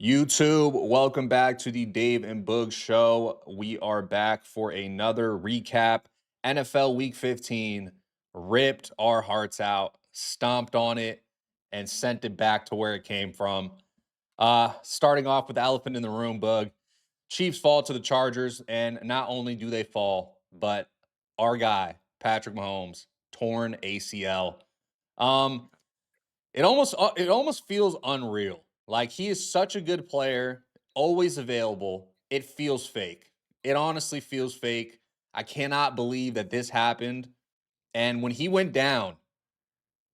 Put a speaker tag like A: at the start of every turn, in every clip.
A: YouTube, welcome back to the Dave and Boog Show. We are back for another recap. NFL Week 15 ripped our hearts out, stomped on it, and sent it back to where it came from. Starting off with the elephant in the room, Boog. Chiefs fall to the Chargers, and not only do they fall, but our guy, Patrick Mahomes, torn ACL. Um, it almost feels unreal. Like he is such a good player, always available. It feels fake. It honestly feels fake. I cannot believe that this happened. And when he went down,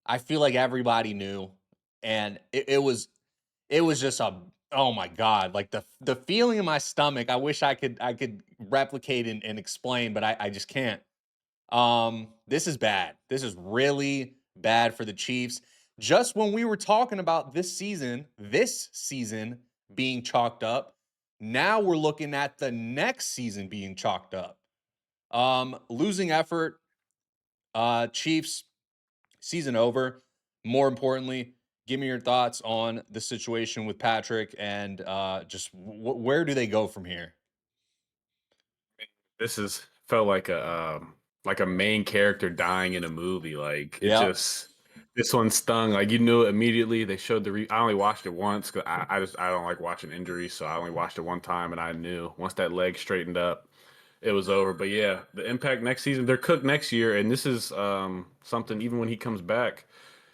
A: I feel like everybody knew. And it was just a oh my god, like the feeling in my stomach. I wish I could replicate and explain, but I just can't. This is bad. This is really bad for the Chiefs. Just when we were talking about this season being chalked up, now we're looking at the next season being chalked up. Losing effort, Chiefs season over. More importantly, give me your thoughts on the situation with Patrick and just where do they go from here?
B: This is felt like a main character dying in a movie. Like it
A: Yep.
B: just this one stung. Like you knew it immediately. They showed I only watched it once because I don't like watching injuries, so I only watched it one time, and I knew once that leg straightened up, it was over. But yeah, the impact next season, they're cooked next year, and this is something. Even when he comes back,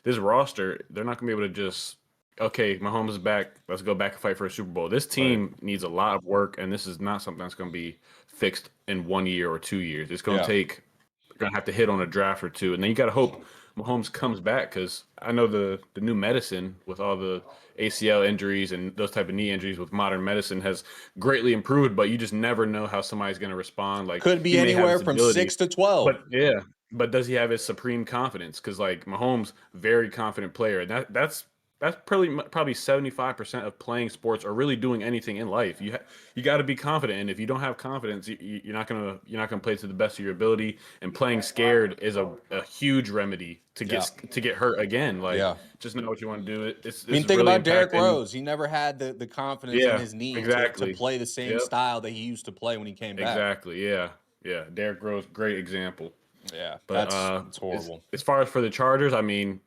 B: this roster, they're not gonna be able to just okay, Mahomes is back. Let's go back and fight for a Super Bowl. This
A: Right.
B: team needs a lot of work, and this is not something that's going to be fixed in 1 year or 2 years. It's going to
A: Yeah.
B: take. You're going to have to hit on a draft or two, and then you got to hope Mahomes comes back because I know the new medicine with all the ACL injuries and those type of knee injuries with modern medicine has greatly improved, but you just never know how somebody's going to respond. Like
A: Could
B: he
A: be
B: may have
A: anywhere
B: his
A: from
B: ability,
A: 6 to 12.
B: but yeah, but does he have his supreme confidence? Because like Mahomes, very confident player, and that's probably 75% of playing sports or really doing anything in life. You got to be confident, and if you don't have confidence, you're not gonna play to the best of your ability. And playing scared is a huge remedy
A: Yeah.
B: to get hurt again. Like
A: Yeah.
B: just know what you want to do.
A: I mean,
B: This
A: think
B: really
A: about Derrick
B: impacting.
A: Rose. He never had the confidence in
B: Yeah,
A: his knee to
B: exactly.
A: play the same
B: Yep,
A: style that he used to play when he came back.
B: exactly. Yeah, yeah. Derrick Rose, great example.
A: Yeah,
B: But
A: that's horrible.
B: as far as for the Chargers, I mean,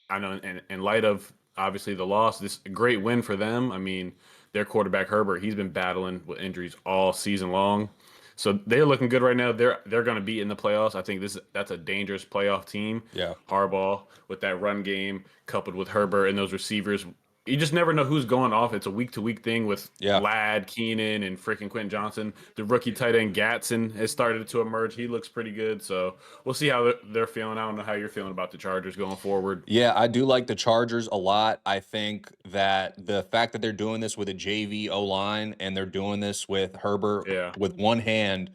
B: I know in light of obviously the loss, this a great win for them. I mean, their quarterback Herbert, he's been battling with injuries all season long. So they're looking good right now. They're going to be in the playoffs. I think that's a dangerous playoff team.
A: Yeah.
B: Harbaugh with that run game coupled with Herbert and those receivers. You just never know who's going off. It's a week to week thing with
A: Yeah.
B: Ladd, Keenan, and freaking Quentin Johnson. The rookie tight end Gatson has started to emerge. He looks pretty good. So we'll see how they're feeling. I don't know how you're feeling about the Chargers going forward.
A: Yeah, I do like the Chargers a lot. I think that the fact that they're doing this with a JV O line and they're doing this with Herbert
B: Yeah.
A: with one hand,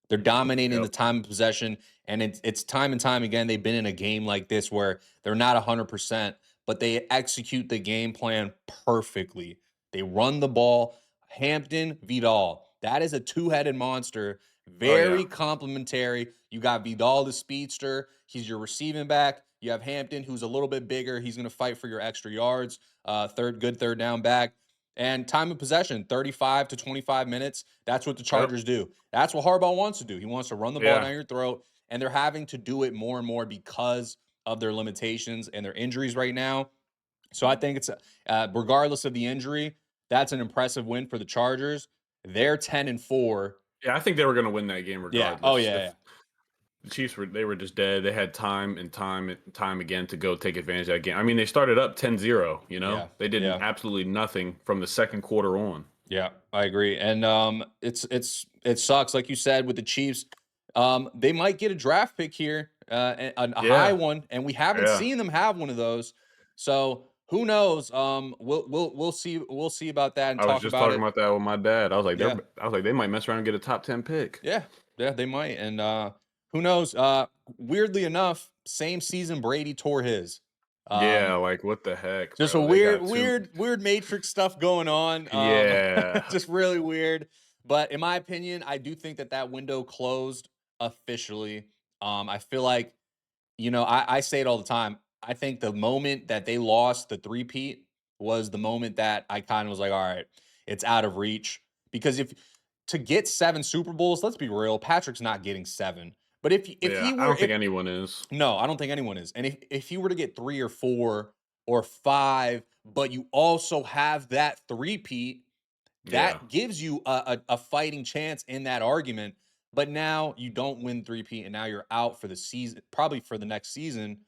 A: they're dominating
B: Yep.
A: the time of possession. And it's time and time again, they've been in a game like this where they're not 100%, but they execute the game plan perfectly. They run the ball. Hampton, Vidal. That is a two-headed monster.
B: Oh yeah.
A: Very complimentary. You got Vidal, the speedster. He's your receiving back. You have Hampton, who's a little bit bigger. He's going to fight for your extra yards. Good third down back. And time of possession, 35 to 25 minutes. That's what the
B: Yep.
A: Chargers do. That's what Harbaugh wants to do. He wants to run the ball
B: Yeah.
A: down your throat, and they're having to do it more and more because of their limitations and their injuries right now. So I think regardless of the injury, that's an impressive win for the Chargers. They're 10-4.
B: Yeah. I think they were going to win that game
A: Yeah. Oh
B: regardless.
A: yeah. Yeah.
B: If the Chiefs were just dead. They had time and time and time again to go take advantage of that game. I mean, they started up 10-0, you know?
A: Yeah.
B: They did
A: Yeah.
B: absolutely nothing from the second quarter on.
A: Yeah, I agree. And it sucks, like you said, with the Chiefs. They might get a draft pick here, a high
B: Yeah.
A: one, and we haven't
B: Yeah.
A: seen them have one of those. So who knows? We'll see about that and
B: I was
A: talk
B: just
A: about
B: talking
A: it.
B: about that with my dad.
A: Yeah,
B: I was like, they might mess around and get a top 10 pick.
A: yeah, yeah. They might, and who knows? Weirdly enough, same season Brady tore his.
B: Yeah,
A: Um,
B: like what the heck,
A: just a
B: bro? They
A: weird,
B: got two.
A: weird, weird matrix stuff going on.
B: Yeah.
A: Just really weird. But in my opinion, I do think that that window closed officially. I feel like, I say it all the time. I think the moment that they lost the three-peat was the moment that I kind of was like, all right, it's out of reach. Because if to get 7 Super Bowls, let's be real, Patrick's not getting seven. But if
B: Yeah,
A: he
B: I
A: were
B: don't think
A: if
B: anyone is.
A: no, I don't think anyone is. And if you were to get 3 or 4 or 5, but you also have that three-peat,
B: Yeah.
A: that gives you a fighting chance in that argument. But now you don't win three-peat, and now you're out for the season, probably for the next season.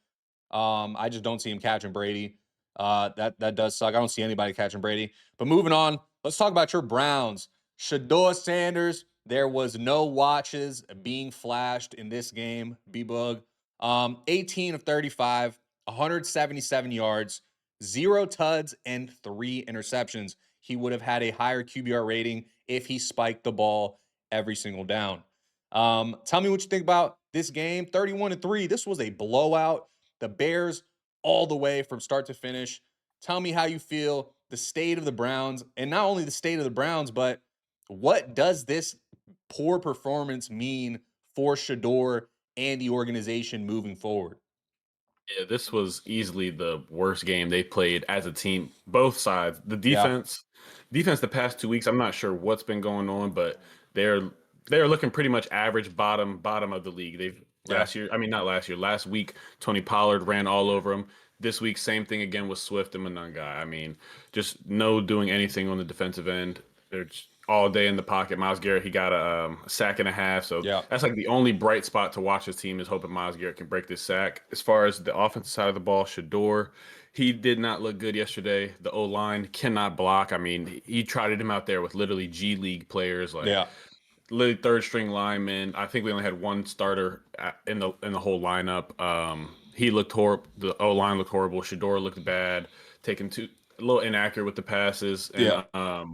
A: I just don't see him catching Brady. That does suck. I don't see anybody catching Brady. But moving on, let's talk about your Browns. Shedeur Sanders. There was no watches being flashed in this game. B-Bug. 18 of 35, 177 yards, 0 tuds, and 3 interceptions. He would have had a higher QBR rating if he spiked the ball every single down. Tell me what you think about this game. 31-3. This was a blowout. The Bears all the way from start to finish. Tell me how you feel, the state of the Browns, and not only the state of the Browns, but what does this poor performance mean for Shador and the organization moving forward?
B: Yeah, this was easily the worst game they played as a team, both sides. The
A: Yeah,
B: defense the past 2 weeks, I'm not sure what's been going on, but they're they're looking pretty much average bottom of the league. They've
A: yeah,
B: last year, I mean not last year, last week Tony Pollard ran all over them. This week, same thing again with Swift and Monangai. I mean, just no doing anything on the defensive end. They're just all day in the pocket. Miles Garrett, he got a sack and a half. So
A: yeah,
B: that's like the only bright spot to watch his team is hoping Miles Garrett can break this sack. As far as the offensive side of the ball, Shador, he did not look good yesterday. The O line cannot block. I mean, he trotted him out there with literally G League players like
A: yeah,
B: literally third string lineman. I think we only had one starter in the whole lineup. He looked horrible. The O line looked horrible. Shador looked bad, taking too a little inaccurate with the passes, and
A: yeah,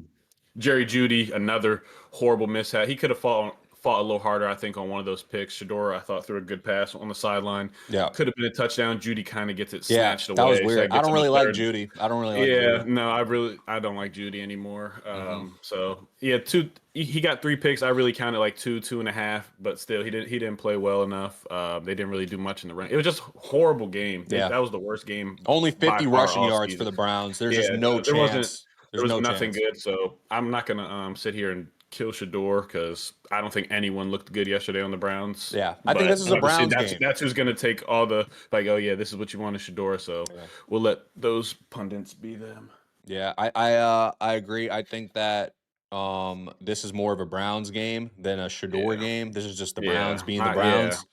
B: Jerry Judy another horrible mishap. He could have fought a little harder, I think, on one of those picks. Shador, I thought, threw a good pass on the sideline.
A: yeah.
B: Could have been a touchdown. Judy kind of gets it
A: Yeah,
B: snatched
A: that was
B: away, so
A: weird.
B: that
A: I
B: gets
A: don't
B: him a
A: really like
B: third.
A: Judy. I don't really like
B: Yeah,
A: Judy.
B: no, I don't like Judy anymore.
A: Hmm.
B: So yeah, he got 3 picks. I really counted like two and a half, but still he didn't play well enough. They didn't really do much in the run. It was just horrible game.
A: Yeah.
B: That was the worst game
A: Only
B: by
A: 50
B: far
A: rushing
B: all
A: yards for
B: season.
A: the Browns. There's just
B: Yeah,
A: no chance.
B: there
A: There's
B: was
A: no
B: nothing
A: chance.
B: good. So I'm not gonna sit here and kill Shador because I don't think anyone looked good yesterday on the Browns.
A: Yeah. I think
B: But
A: this is a
B: obviously
A: Browns game.
B: that's who's gonna take all the like, oh yeah, this is what you want in Shador. So
A: Yeah.
B: we'll let those pundits be them.
A: Yeah. I agree. I think that this is more of a Browns game than a Shador
B: Yeah.
A: game. This is just the Browns
B: Yeah,
A: being the
B: yeah,
A: Browns.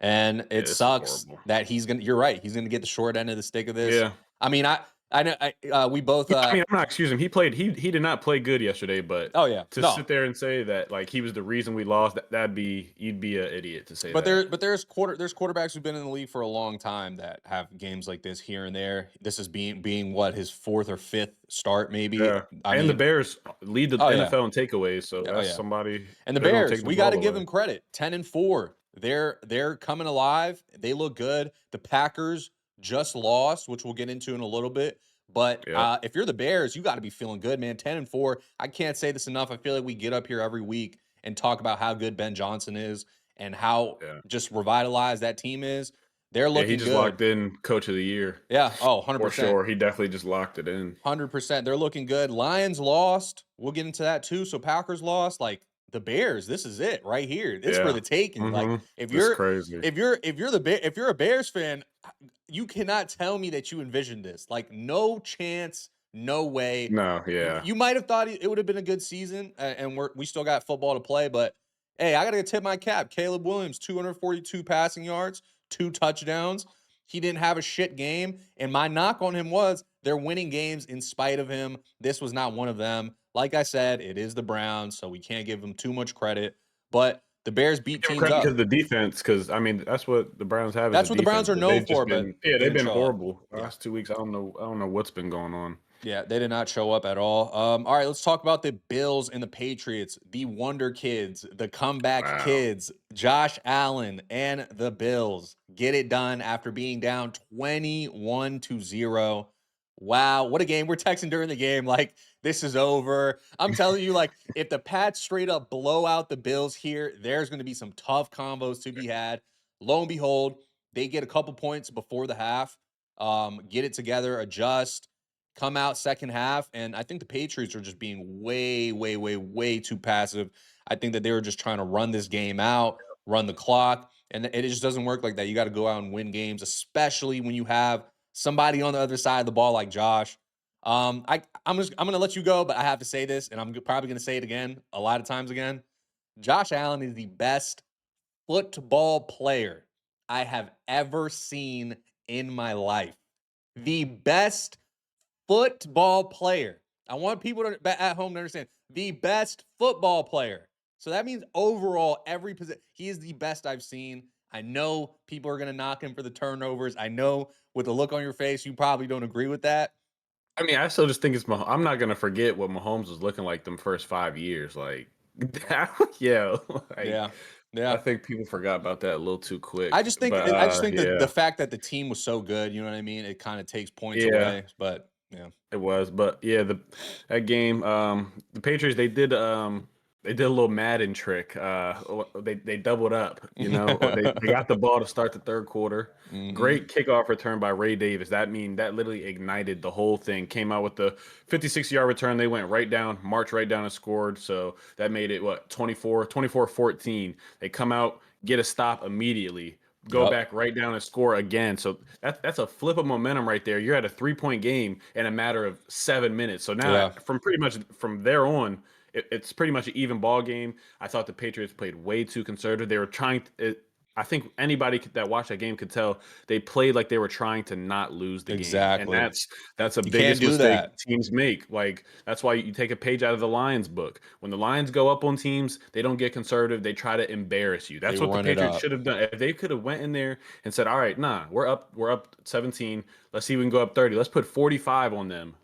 A: And
B: yeah.
A: it
B: This is
A: sucks
B: horrible.
A: that you're right. He's gonna get the short end of the stick of this.
B: Yeah,
A: I mean, I know we both
B: yeah. I mean, I'm not excusing him. He played. He did not play good yesterday. But
A: oh yeah.
B: to
A: No.
B: sit there and say that like he was the reason we lost, that'd be you'd be an idiot to say
A: But
B: that.
A: there's quarterbacks who've been in the league for a long time that have games like this here and there. This is being what, his fourth or fifth start maybe.
B: Yeah,
A: I
B: and the
A: mean,
B: Bears lead the
A: oh yeah,
B: NFL in takeaways, so
A: oh
B: that's
A: yeah.
B: somebody
A: And the
B: they're gonna
A: Bears,
B: take the
A: we got to
B: ball
A: give
B: away.
A: them credit. 10-4. They're coming alive. They look good. The Packers just lost, which we'll get into in a little bit. But
B: Yep.
A: if you're the Bears, you got to be feeling good, man. 10-4. I can't say this enough. I feel like we get up here every week and talk about how good Ben Johnson is and how
B: Yeah.
A: just revitalized that team is. They're
B: Yeah, he
A: looking
B: just
A: good.
B: locked in Coach of the Year
A: Yeah. Oh, 100%.
B: for
A: 100%.
B: sure. He definitely just locked it in.
A: 100%. They're looking good. Lions lost. We'll get into that too. So Packers lost. Like the Bears, this is it right here. It's for
B: Yeah.
A: the taking. Like
B: Mm-hmm. It's crazy.
A: if you're a Bears fan, you cannot tell me that you envisioned this. Like no chance, no way.
B: No, yeah.
A: You might have thought it would have been a good season, and we still got football to play. But hey, I got to tip my cap. Caleb Williams, 242 passing yards, 2 touchdowns. He didn't have a shit game, and my knock on him was they're winning games in spite of him. This was not one of them. Like I said, it is the Browns, so we can't give them too much credit. But the Bears beat
B: Give him
A: teams
B: credit because
A: up.
B: of the defense. Because I mean, that's what the Browns have is a
A: That's what the Browns
B: defense.
A: are
B: But
A: known
B: they've
A: for,
B: just
A: but
B: been they've
A: didn't
B: been
A: show up.
B: horrible the
A: Yeah.
B: last 2 weeks. I don't know what's been going on.
A: Yeah, they did not show up at all. All right, let's talk about the Bills and the Patriots, the Wonder Kids, the comeback
B: Wow.
A: kids, Josh Allen and the Bills get it done after being down 21-0. Wow, what a game. We're texting during the game like this is over. I'm telling you, like, if the Pats straight up blow out the Bills here, there's going to be some tough combos to be had. Lo and behold, they get a couple points before the half, get it together, adjust. come out second half, and I think the Patriots are just being way, way, way, way too passive. I think that they were just trying to run this game out, run the clock, and it just doesn't work like that. You got to go out and win games, especially when you have somebody on the other side of the ball like Josh. I'm gonna let you go, but I have to say this, and I'm probably gonna say it again a lot of times again. Josh Allen is the best football player I have ever seen in my life. The best football player. I want people at home to understand the best football player. So that means overall, every position, he is the best I've seen. I know people are going to knock him for the turnovers. I know with the look on your face, you probably don't agree with that.
B: I mean, I still just think it's I'm not gonna forget what Mahomes was looking like them first 5 years. Like, yeah, like
A: Yeah.
B: I
A: Yeah.
B: think people forgot about that a little too
A: I
B: quick.
A: just think
B: But
A: I just think that the
B: yeah,
A: fact that the team was so good, you know what I mean? It kind of takes points
B: yeah.
A: away, but yeah.
B: It was, but yeah, the that game, the Patriots they did a little Madden trick. They doubled up, you know. They got the ball to start the third quarter.
A: Mhm.
B: Great kickoff return by Ray Davis. That literally ignited the whole thing. Came out with the 56-yard return. They went right down, marched right down and scored. So that made it what 24-14. They come out, get a stop immediately, go
A: Yep.
B: back right down and score again. So that's a flip of momentum right there. You're at a 3-point game in a matter of 7 minutes. So now
A: Yeah.
B: from pretty much from there on, it's pretty much an even ball game. I thought the Patriots played way too conservative. They were trying. I think anybody that watched that game could tell they played like they were trying to not lose the game, and
A: Exactly.
B: that's a
A: You can't
B: biggest
A: do
B: mistake
A: that.
B: teams make. Like that's why you take a page out of the Lions book. When the Lions go up on teams, they don't get conservative. They try to embarrass you.
A: They
B: That's what the
A: run it
B: Patriots
A: up.
B: should have done. If they could have went in there and said, "All right, nah, we're up 17. Let's see if we can go up 30. Let's put 45 on them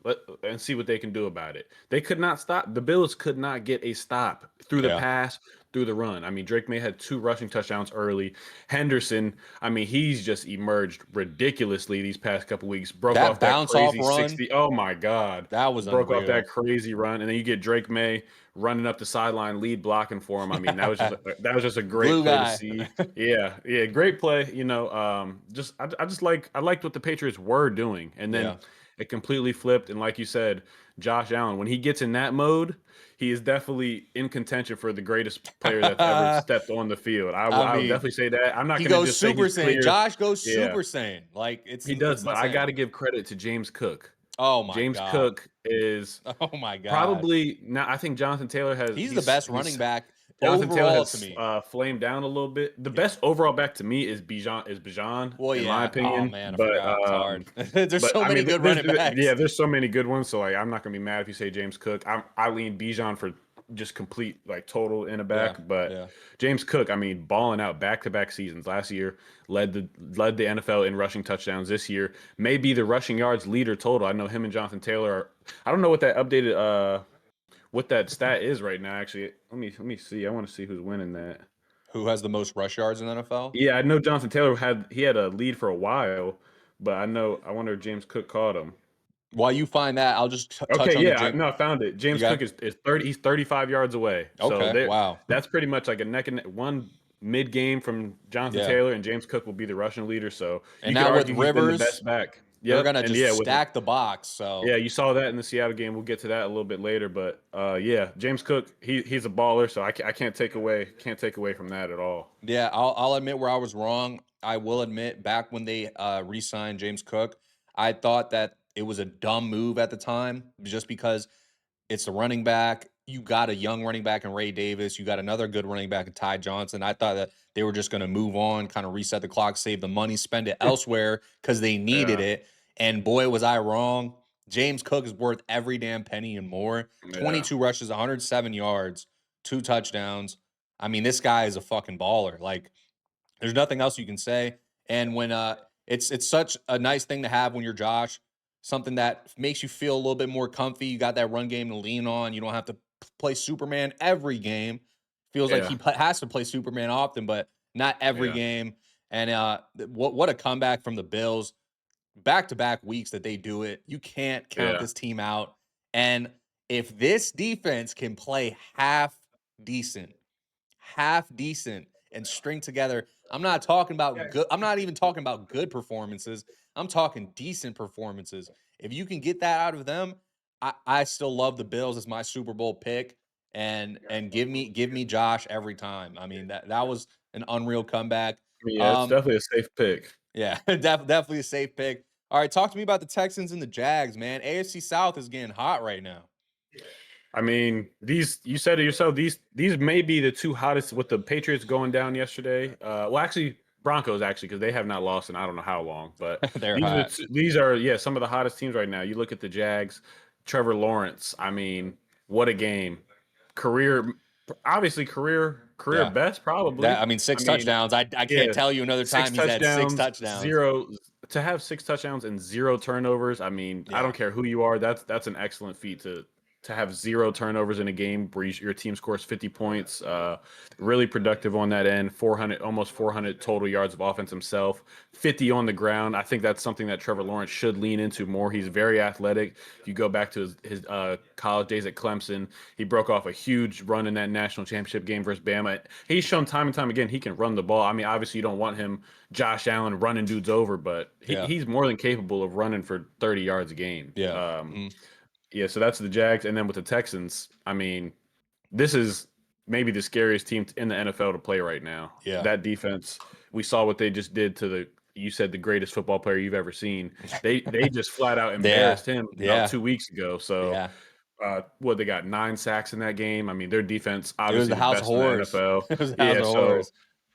B: and see what they can do about it." They could not stop. The Bills could not get a stop through the
A: Yeah.
B: pass, through the run. I mean, Drake May had 2 rushing touchdowns early. Henderson, I mean, he's just emerged ridiculously these past couple weeks. Broke
A: That
B: off that
A: bounce off
B: crazy
A: run,
B: 60. Oh my God.
A: that was
B: Broke off that
A: unreal.
B: crazy run. And then you get Drake May running up the sideline, lead blocking for him. I mean, that was just a great
A: Glue
B: play to
A: guy.
B: see. Yeah, yeah, great play. Just I just I liked what the Patriots were doing. And then
A: Yeah.
B: it completely flipped. And like you said, Josh Allen, when he gets in that mode, he is definitely in contention for the greatest player that's ever
A: I
B: stepped on the field. I will
A: mean,
B: definitely say that. I'm not
A: he
B: going to
A: goes
B: just say
A: Super
B: he's
A: Saiyan.
B: clear.
A: Josh goes
B: Yeah,
A: Super Saiyan. Like
B: he does,
A: it's
B: but I got
A: insane.
B: to give credit to James Cook.
A: Oh my
B: James
A: god.
B: Cook is
A: Oh my god.
B: probably now. I think Jonathan Taylor has
A: He's the best running
B: he's
A: back
B: Jonathan Taylor
A: overall to
B: has
A: me.
B: flamed down a little bit. The
A: Yeah.
B: best overall back to me is Bijan,
A: Well,
B: in my
A: yeah. Oh
B: opinion.
A: man, I
B: But
A: forgot. It's hard. There's so
B: I
A: many
B: mean,
A: good running backs.
B: there's so many good ones. So like, I'm not gonna be mad if you say James Cook. I lean Bijan for just complete like total in a
A: Yeah.
B: back. But
A: Yeah.
B: James Cook, I mean, balling out back-to-back seasons. Last year led the NFL in rushing touchdowns. This year may be the rushing yards leader total. I know him and Jonathan Taylor are. I don't know what that updated what that stat is right now. Actually, let me see. I want to see who's winning that.
A: Who has the most rush yards in the NFL?
B: Yeah, I know Jonathan Taylor had a lead for a while, but I wonder if James Cook caught him.
A: While you find that, I'll just touch
B: Okay,
A: on the
B: yeah,
A: James.
B: no, I found it.
A: You
B: James
A: got
B: Cook
A: it?
B: is 30. He's 35 yards away. So
A: Okay. Wow.
B: that's pretty much like a neck and one mid game from Jonathan
A: Yeah.
B: Taylor, and James Cook will be the rushing leader. So
A: And
B: you could
A: now with
B: argue he's been the
A: Rivers,
B: best back.
A: they're
B: Yep,
A: gonna
B: and
A: just
B: yeah, with
A: stack the box. So
B: yeah, you saw that in the Seattle game. We'll get to that a little bit later, but yeah, James Cook, he's a baller, so I can't take away from that at all.
A: yeah, I'll admit where I was wrong. I will admit back when they re-signed James Cook, I thought that it was a dumb move at the time, just because it's the running back. You got a young running back in Ray Davis. You got another good running back in Ty Johnson. I thought that they were just going to move on, kind of reset the clock, save the money, spend it elsewhere because they needed
B: Yeah,
A: it. And boy, was I wrong. James Cook is worth every damn penny and more.
B: yeah,
A: 22 rushes, 107 yards, 2 touchdowns. I mean, this guy is a fucking baller. Like, there's nothing else you can say. And when it's such a nice thing to have when you're Josh, something that makes you feel a little bit more comfy. You got that run game to lean on. You don't have to play Superman every game. Feels like
B: yeah,
A: he has to play Superman often, but not every
B: yeah,
A: game. And what a comeback from the Bills. Back to back weeks that they do it. You can't count
B: yeah,
A: this team out. And if this defense can play half decent and string together. I'm not talking about good. I'm not even talking about good performances. I'm talking decent performances. If you can get that out of them, I still love the Bills as my Super Bowl pick, and give me Josh every time. I mean, that was an unreal comeback.
B: Yeah, it's
A: Um,
B: definitely a safe pick.
A: yeah, definitely a safe pick. All right, talk to me about the Texans and the Jags, man. AFC South is getting hot right now.
B: I mean, these you said it yourself. These may be the two hottest with the Patriots going down yesterday. Well, actually, Broncos actually because they have not lost in I don't know how long. But
A: They're hot.
B: these are yeah some of the hottest teams right now. You look at the Jags, Trevor Lawrence. I mean, what a game! Career, obviously career
A: Yeah.
B: best probably.
A: That I mean,
B: I
A: 6
B: mean,
A: touchdowns. I can't
B: yeah,
A: tell you another
B: six
A: time he's had 6
B: touchdowns,
A: touchdowns.
B: zero to have 6 touchdowns and zero turnovers. I mean, I
A: Yeah.
B: don't care who you are. That's an excellent feat to have zero turnovers in a game where your team scores 50 points. Really productive on that end. 400, almost 400 total yards of offense himself. 50 on the ground. I think that's something that Trevor Lawrence should lean into more. He's very athletic. If you go back to his college days at Clemson, he broke off a huge run in that national championship game versus Bama. He's shown time and time again he can run the ball. I mean, obviously you don't want him, Josh Allen, running dudes over, but
A: Yeah.
B: he's more than capable of running for 30 yards a game.
A: Yeah. Mhm.
B: Yeah, so that's the Jags, and then with the Texans, I mean, this is maybe the scariest team in the NFL to play right now.
A: Yeah.
B: That defense, we saw what they just did to the you said the greatest football player you've ever seen. They just flat out
A: Yeah.
B: embarrassed him about
A: Yeah.
B: 2 weeks ago. So
A: Yeah.
B: what they got 9 sacks in that game. I mean, their defense
A: It was
B: obviously
A: the
B: the
A: house of
B: best in the
A: horrors.
B: NFL.
A: It was the house
B: Yeah,
A: of
B: so
A: horrors.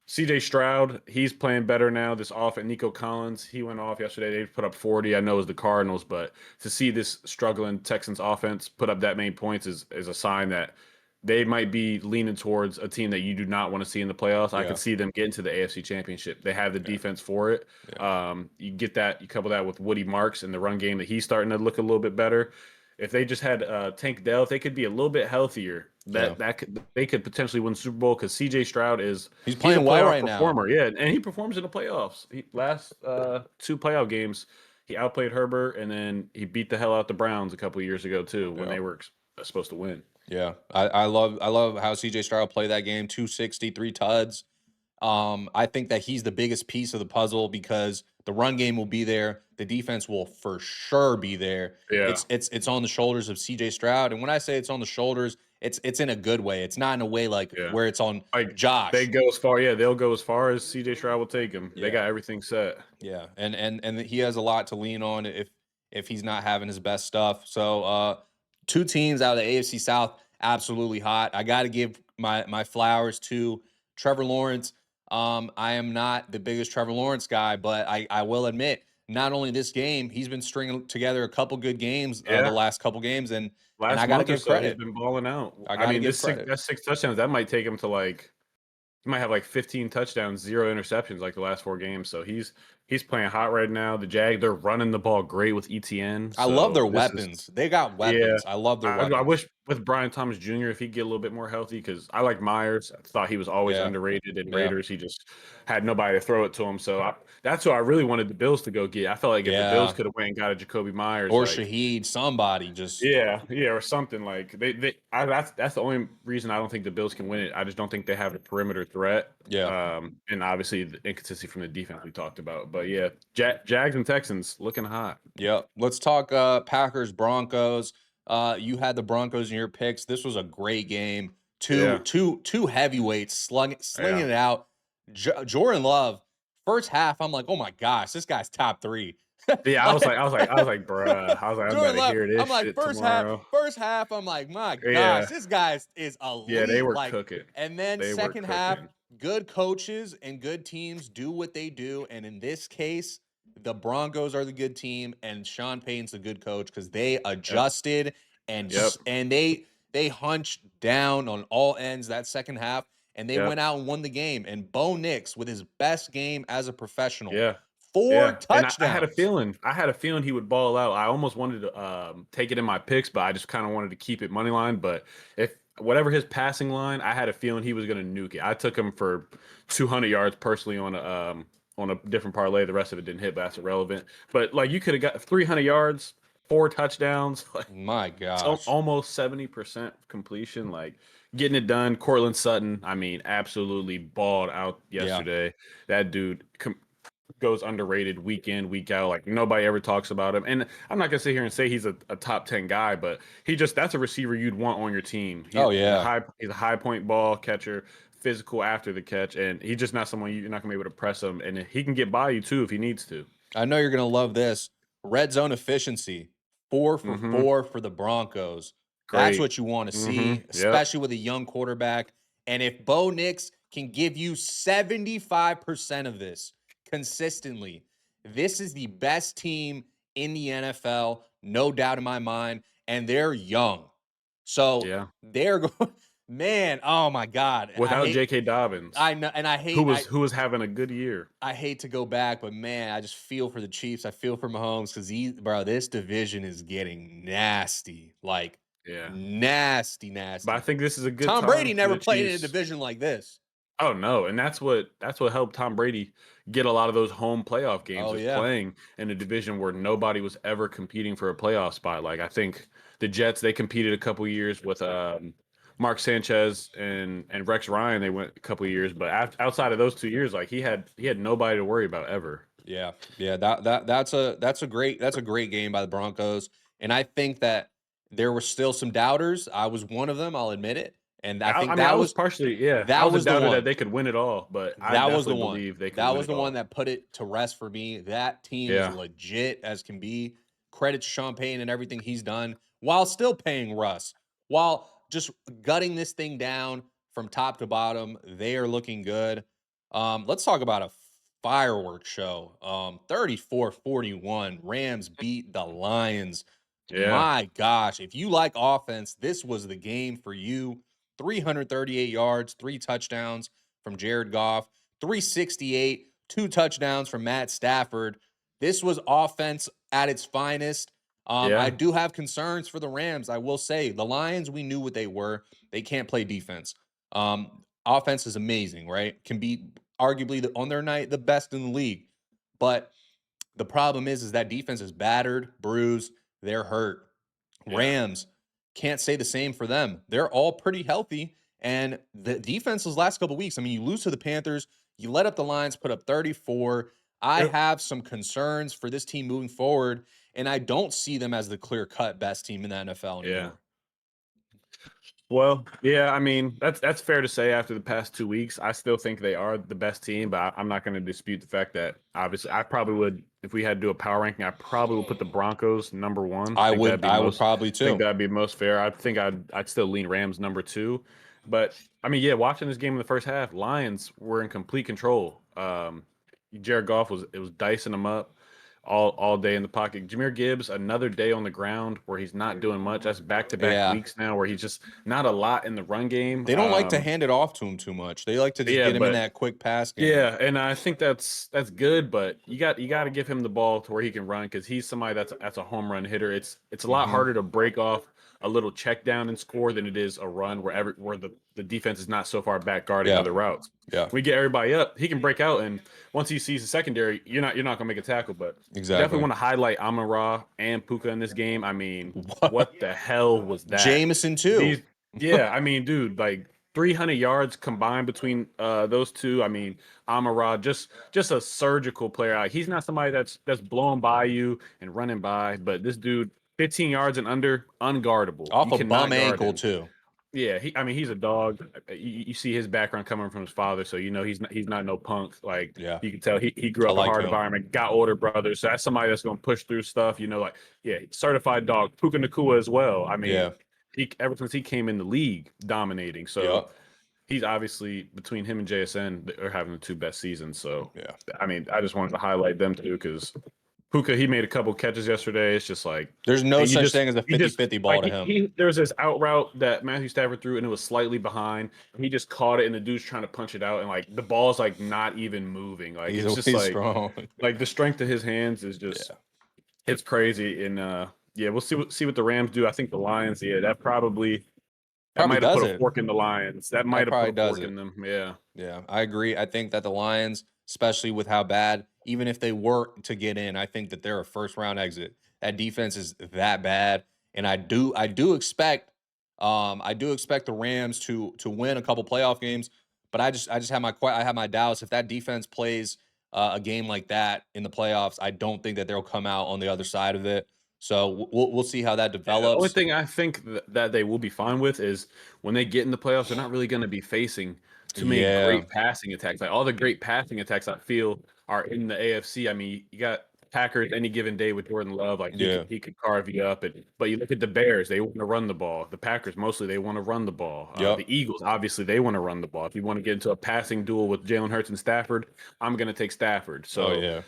B: CJ Stroud, he's playing better now. This off and Nico Collins, he went off yesterday. They put up 40. I know it was the Cardinals, but to see this struggling Texans offense put up that many points is a sign that they might be leaning towards a team that you do not want to see in the playoffs. I could
A: Yeah.
B: see them getting to the AFC Championship. They have the
A: Yeah.
B: defense for it.
A: Yeah.
B: You get that, you couple that with Woody Marks and the run game that he's starting to look a little bit better. If they just had Tank Dell, if they could be a little bit healthier,
A: Yeah.
B: they could potentially win the Super Bowl because CJ Stroud
A: He's
B: he's a
A: playing well
B: playoff
A: right now.
B: performer, yeah, and he performs in the playoffs. Last two playoff games, he outplayed Herbert, and then he beat the hell out the Browns a couple of years ago too when
A: Yeah.
B: they were supposed to win.
A: Yeah. I love how CJ Stroud played that game. 263 tuds. I think that he's the biggest piece of the puzzle because the run game will be there. The defense will for sure be there.
B: Yeah,
A: It's on the shoulders of CJ Stroud. And when I say it's on the shoulders, it's in a good way. It's not in a way like
B: yeah.
A: where it's on
B: Like they
A: Josh.
B: go as far, yeah, they'll go as far as CJ Stroud will take him. They
A: Yeah.
B: got everything set.
A: Yeah. And he has a lot to lean on if he's not having his best stuff. So two teams out of the AFC South absolutely hot. I got to give my flowers to Trevor Lawrence. I am not the biggest Trevor Lawrence guy, but I will admit, not only this game, he's been stringing together a couple good games, the
B: Yeah,
A: last couple games, and
B: last
A: I got to
B: month or
A: give
B: so he's
A: credit.
B: been balling out.
A: I
B: I
A: got to
B: mean,
A: give
B: this
A: credit.
B: that's 6 touchdowns. That might take him to like he might have like 15 touchdowns, zero interceptions like the last 4 games. So he's playing hot right now. The Jag, they're running the ball great with ETN.
A: I love their
B: So this is
A: weapons. They got
B: yeah.
A: weapons. I love their
B: I
A: weapons.
B: wish with Brian Thomas Jr. if he'd get a little bit more healthy because I like Myers. I thought he was always
A: Yeah.
B: underrated in
A: Yeah.
B: Raiders. He just had nobody to throw it to him. So that's who I really wanted the Bills to go get. I felt like if the Bills
A: Yeah.
B: could have went and got a Jacoby Myers,
A: Or
B: like
A: Shaheed, somebody just
B: yeah, or something like that's the only reason I don't think the Bills can win it. I just don't think they have a perimeter threat.
A: yeah.
B: And obviously the inconsistency from the defense we talked about. But yeah, Jags and Texans looking hot.
A: Yep. Let's talk Packers Broncos. You had the Broncos in your picks. This was a great game. Two
B: Yeah,
A: two two heavyweights slinging
B: yeah.
A: it out. Jordan Love. First half, I'm like, oh my gosh, this guy's top three.
B: Yeah,
A: Like,
B: I was like, bruh. I was like, I'm about
A: Jordan
B: to
A: Love.
B: hear
A: I'm
B: this
A: like,
B: shit
A: first half,
B: tomorrow.
A: first half. I'm like, my gosh,
B: Yeah,
A: this guy is
B: yeah, they
A: elite.
B: were
A: Like,
B: cooking.
A: and then
B: They were
A: second half,
B: cooking.
A: good coaches and good teams do what they do. And in this case, the Broncos are the good team, and Sean Payton's the good coach because they
B: Yep,
A: adjusted
B: yep,
A: and they hunched down on all ends that second half, and they
B: yep.
A: went out and won the game. And Bo Nix with his best game as a professional,
B: Yeah,
A: four
B: yeah. And I had a
A: touchdowns.
B: feeling. I had a feeling he would ball out. I almost wanted to take it in my picks, but I just kind of wanted to keep it money line. But if whatever his passing line, I had a feeling he was going to nuke it. I took him for 200 yards personally on a different parlay. The rest of it didn't hit, but that's irrelevant. But like you could have got 300 yards, 4 touchdowns. Like
A: My
B: it's
A: gosh.
B: almost 70% completion. Like getting it done. Cortland Sutton, I mean, absolutely balled out
A: Yeah.
B: yesterday. That dude goes underrated week in, week out. Like nobody ever talks about him. And I'm not gonna sit here and say he's a top 10 guy, but that's a receiver you'd want on your team.
A: Oh yeah.
B: He's a high point ball catcher, physical after the catch, and he's just not someone you're not gonna be able to press him. And he can get by you too if he needs to.
A: I know you're gonna love this. Red zone efficiency, 4 for
B: Mm-hmm.
A: 4 for the Broncos. That's
B: Great.
A: what you want to see,
B: Mm-hmm. Yep.
A: especially with a young quarterback. And if Bo Nix can give you 75% of this consistently, this is the best team in the NFL, no doubt in my mind. And they're young. So
B: Yeah.
A: they're going, man, oh my God.
B: Without J.K. Dobbins,
A: I know, and I hate,
B: who was having a good year.
A: I hate to go back, but man, I just feel for the Chiefs. I feel for Mahomes because bro, this division is getting nasty, like
B: Yeah.
A: nasty,
B: But I
A: nasty.
B: think this is a good
A: Tom Brady
B: time for
A: never
B: the
A: played in a
B: Chiefs.
A: division like this.
B: Oh no, and that's what helped Tom Brady get a lot of those home playoff games
A: Oh
B: is
A: yeah,
B: playing in a division where nobody was ever competing for a playoff spot. Like I think the Jets they competed a couple years with Mark Sanchez and Rex Ryan. They went a couple years, but outside of those 2 years, like he had nobody to worry about ever.
A: yeah, yeah. That's a great game by the Broncos, and I think that there were still some doubters. I was one of them. I'll admit it, and I
B: I
A: think
B: mean, I was partially I
A: that
B: was a
A: was the
B: doubter that
A: one.
B: they could win it all, but I
A: That was the
B: definitely
A: one.
B: believe they could
A: That
B: win
A: was
B: it
A: the one
B: all.
A: that put it to rest for me. That team is
B: Yeah,
A: legit as can be. Credit to Sean Payton and everything he's done while still paying Russ, while just gutting this thing down from top to bottom. They are looking good. Let's talk about a fireworks show. 34-41. Rams beat the Lions.
B: yeah,
A: My gosh. If you like offense, this was the game for you. 338 yards, 3 touchdowns from Jared Goff, 368, 2 touchdowns from Matt Stafford. This was offense at its finest. I
B: yeah,
A: do have concerns for the Rams. I will say the Lions, we knew what they were. They can't play defense. Offense is amazing, right? Can be arguably on their night the best in the league. But the problem is that defense is battered, bruised, they're hurt.
B: yeah.
A: Rams can't say the same for them. They're all pretty healthy. And the defenses last couple weeks, I mean, you lose to the Panthers, you let up the Lions, put up 34. I
B: Yep.
A: have some concerns for this team moving forward, and I don't see them as the clear-cut best team in the NFL
B: Yeah.
A: anymore.
B: Well, yeah, I mean that's fair to say. After the past 2 weeks, I still think they are the best team, but I'm not going to dispute the fact that obviously I probably would, if we had to do a power ranking, I probably would put the Broncos number one.
A: I would probably
B: Think
A: too.
B: that'd be most fair. I think I'd still lean Rams number two, but I mean, yeah, watching this game in the first half, Lions were in complete control. Jared Goff was dicing them up all day in the pocket. Jahmyr Gibbs, another day on the ground where he's not doing much. That's back to back
A: Yeah.
B: weeks now where he's just not a lot in the run game.
A: They don't like to hand it off to him too much. They like to just
B: Yeah,
A: get him in
B: but
A: that quick pass game.
B: yeah, and I think that's good, but you got to give him the ball to where he can run because he's somebody that's a home run hitter. It's a lot
A: Mhm.
B: harder to break off a little check down and score than it is a run where the defense is not so far back guarding
A: Yeah.
B: other routes.
A: Yeah.
B: We get everybody up, he can break out, and once he sees the secondary, you're not gonna make a tackle. But definitely
A: Exactly.
B: want to highlight Amon Ra and Puka in this game. I mean, what the hell was that?
A: Jameson too.
B: These yeah, I mean, dude, like 300 yards combined between those two. I mean, Amara just a surgical player. Like, he's not somebody that's blowing by you and running by, but this dude 15 yards and under unguardable.
A: Off
B: You
A: a bum
B: cannot guard
A: ankle
B: him.
A: too.
B: Yeah, I mean, he's a dog. You see his background coming from his father, so you know he's not no punk. Like
A: Yeah.
B: you can tell he grew
A: I
B: up a
A: like
B: hard
A: him.
B: environment, got older brothers. So that's somebody that's going to push through stuff. You know, like yeah, certified dog. Puka Nakua as well. I mean,
A: Yeah.
B: he ever since he came in the league, dominating. So
A: Yep.
B: he's obviously between him and JSN, they're having the two best seasons. So
A: Yeah.
B: I mean, I just wanted to highlight them too because Puka, he made a couple catches yesterday. It's just like,
A: There's no
B: and
A: such thing as a
B: you just
A: 50-50 ball
B: like
A: to him.
B: there was this out route that Matthew Stafford threw and it was slightly behind. He just caught it and the dude's trying to punch it out and like the ball's like not even moving. Like it's just
A: He's strong.
B: like the strength of his hands is just
A: Yeah.
B: it's crazy. And yeah, we'll see what the Rams do. I think the Lions, yeah, that
A: Probably
B: might have
A: does
B: put a
A: it.
B: fork in the Lions. That might
A: That
B: have put
A: probably
B: a
A: does
B: fork
A: it.
B: in them. Yeah.
A: Yeah, I agree. I think that the Lions, especially with how bad, even if they were to get in, I think that they're a first round exit. That defense is that bad, and I do expect the Rams to win a couple playoff games. But I just have my doubts if that defense plays a game like that in the playoffs, I don't think that they'll come out on the other side of it. So we'll see how that
B: Yeah, the only
A: develops.
B: thing I think that they will be fine with is when they get in the playoffs, they're not really going to be facing too many
A: Yeah,
B: great passing attacks. Like all the great passing attacks, I feel are in the AFC. I mean, you got Packers any given day with Jordan Love, like
A: yeah,
B: he could carve you up. But you look at the Bears, they want to run the ball. The Packers mostly they want to run the ball.
A: yep,
B: The Eagles obviously they want to run the ball. If you want to get into a passing duel with Jalen Hurts and Stafford, I'm going to take Stafford.
A: oh
B: So
A: yeah.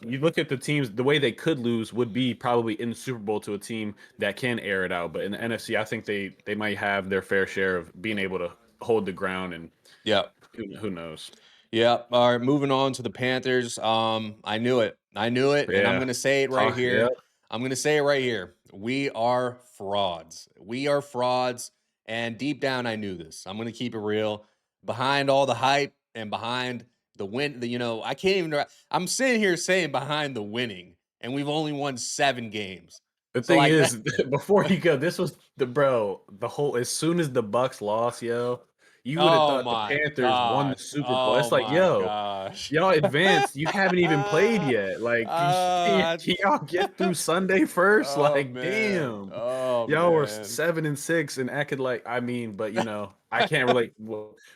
B: you look at the teams, the way they could lose would be probably in the Super Bowl to a team that can air it out. But in the NFC, I think they might have their fair share of being able to hold the ground, and
A: Yeah.
B: who knows?
A: Yeah. All right. Moving on to the Panthers. I knew it. I knew it. And I'm
B: Yeah,
A: going to say it right
B: yeah.
A: here. I'm going to say it right here. We are frauds. We are frauds. And deep down, I knew this. I'm going to keep it real. Behind all the hype and behind the win, I can't even, I'm sitting here saying behind the winning, and we've only won 7 games.
B: The
A: So,
B: thing
A: like that.
B: is, before you go, this was the whole. As soon as the Bucks lost, yo, you would have
A: Oh
B: thought the
A: my
B: Panthers won the
A: gosh.
B: Super Bowl.
A: Oh
B: It's like,
A: my
B: yo,
A: gosh.
B: y'all advanced. You haven't even played yet. Like,
A: uh,
B: can y'all get through Sunday first?
A: oh
B: Like,
A: man.
B: damn.
A: Oh
B: Y'all were
A: man.
B: 7-6 and acted like I mean, but I can't relate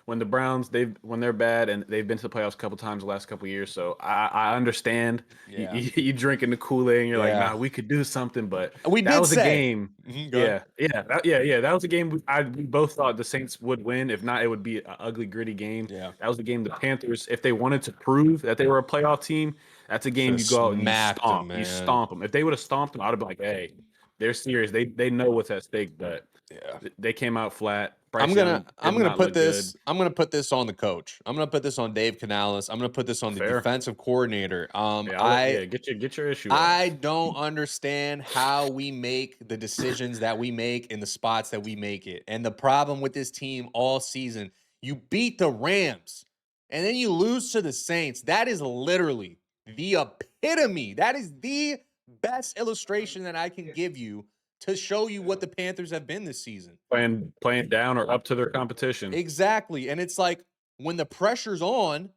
B: when the Browns when they're bad and they've been to the playoffs a couple times the last couple years. So I understand
A: Yeah.
B: you drinking the Kool-Aid and you're like,
A: Yeah.
B: nah, we could do something, but
A: We
B: that
A: did
B: was a
A: say.
B: game.
A: Go ahead.
B: Yeah. That was a game we both thought the Saints would win. If not, it would be an ugly, gritty game.
A: Yeah.
B: That was the game the Panthers, if they wanted to prove that they were a playoff team, that's a
A: Should
B: game
A: have
B: you go out and
A: smacked him,
B: You
A: man.
B: stomp them. If they would have stomped them, I'd have been like, hey, they're serious. They know what's at stake, but
A: Yeah.
B: they came out flat.
A: I'm
B: Bryce
A: gonna
B: Young did
A: I'm gonna
B: not
A: put
B: look good.
A: this I'm gonna put this on the coach. I'm gonna put this on Dave Canales. I'm gonna put this on the
B: Fair.
A: defensive coordinator.
B: Yeah,
A: I
B: get your issue
A: I
B: off.
A: don't understand how we make the decisions that we make in the spots that we make it. And the problem with this team all season, you beat the Rams and then you lose to the Saints. That is literally the epitome. That is the best illustration that I can give you to show you what the Panthers have been this season.
B: Playing down or up to their competition.
A: Exactly. And it's like when the pressure's on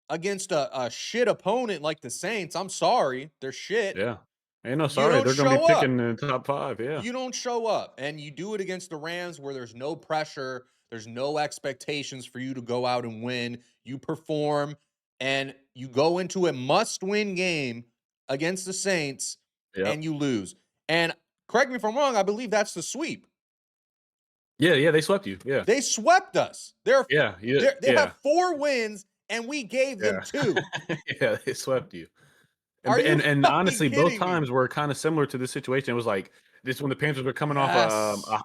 A: against a shit opponent like the Saints, I'm sorry, they're shit.
B: Yeah. Ain't no
A: You
B: sorry.
A: don't
B: They're gonna be
A: show
B: picking
A: up.
B: in the top 5. Yeah.
A: You don't show up. And you do it against the Rams where there's no pressure, there's no expectations for you to go out and win. You perform and you go into a must-win game against the Saints and
B: Yep.
A: you lose. And correct me if I'm wrong, I believe that's the sweep.
B: Yeah, they swept you. Yeah.
A: They swept us.
B: Yeah. Yeah.
A: They
B: Yeah.
A: have 4 wins and we gave them
B: Yeah.
A: 2.
B: Yeah, they swept you.
A: Are you
B: And
A: fucking
B: honestly, both
A: kidding me?
B: times were kind of similar to this situation. It was like this when the Panthers were coming off
A: Yes.